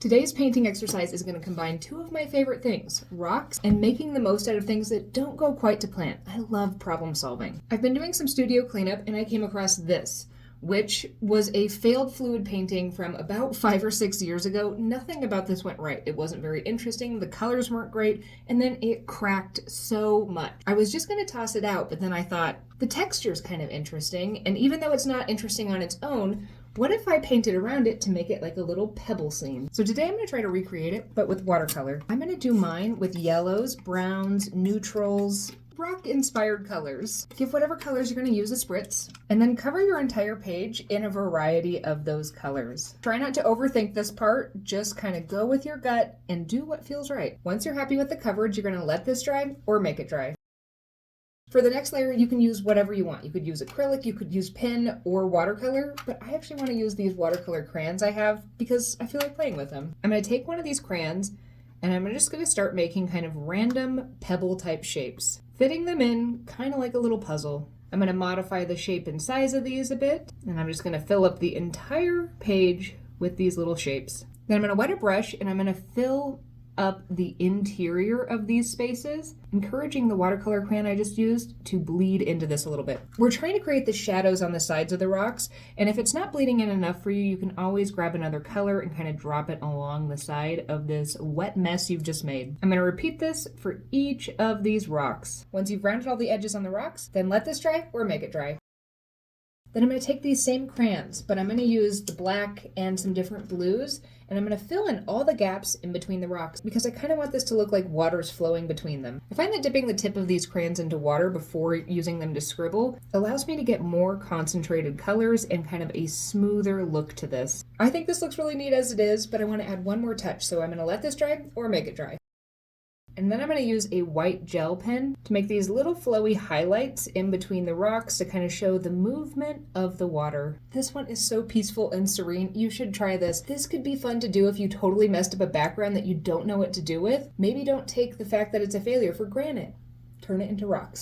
Today's painting exercise is going to combine two of my favorite things, rocks and making the most out of things that don't go quite to plan. I love problem solving. I've been doing some studio cleanup and I came across this, which was a failed fluid painting from about 5 or 6 years ago. Nothing about this went right. It wasn't very interesting, the colors weren't great, and then it cracked so much. I was just going to toss it out, but then I thought, the texture's kind of interesting, and even though it's not interesting on its own, what if I painted around it to make it like a little pebble scene? So today I'm going to try to recreate it, but with watercolor. I'm going to do mine with yellows, browns, neutrals, rock-inspired colors. Give whatever colors you're going to use a spritz, and then cover your entire page in a variety of those colors. Try not to overthink this part, just kind of go with your gut and do what feels right. Once you're happy with the coverage, you're going to let this dry or make it dry. For the next layer, you can use whatever you want. You could use acrylic, you could use pen or watercolor, but I actually want to use these watercolor crayons I have because I feel like playing with them. I'm going to take one of these crayons and I'm just going to start making kind of random pebble type shapes, fitting them in kind of like a little puzzle. I'm going to modify the shape and size of these a bit, and I'm just going to fill up the entire page with these little shapes. Then I'm going to wet a brush and I'm going to fill up the interior of these spaces, encouraging the watercolor crayon I just used to bleed into this a little bit. We're trying to create the shadows on the sides of the rocks, and if it's not bleeding in enough for you, you can always grab another color and kind of drop it along the side of this wet mess you've just made. I'm going to repeat this for each of these rocks. Once you've rounded all the edges on the rocks, then let this dry or make it dry. Then I'm going to take these same crayons, but I'm going to use the black and some different blues, and I'm going to fill in all the gaps in between the rocks because I kind of want this to look like water's flowing between them. I find that dipping the tip of these crayons into water before using them to scribble allows me to get more concentrated colors and kind of a smoother look to this. I think this looks really neat as it is, but I want to add one more touch, so I'm going to let this dry or make it dry. And then I'm going to use a white gel pen to make these little flowy highlights in between the rocks to kind of show the movement of the water. This one is so peaceful and serene. You should try this. This could be fun to do if you totally messed up a background that you don't know what to do with. Maybe don't take the fact that it's a failure for granted. Turn it into rocks.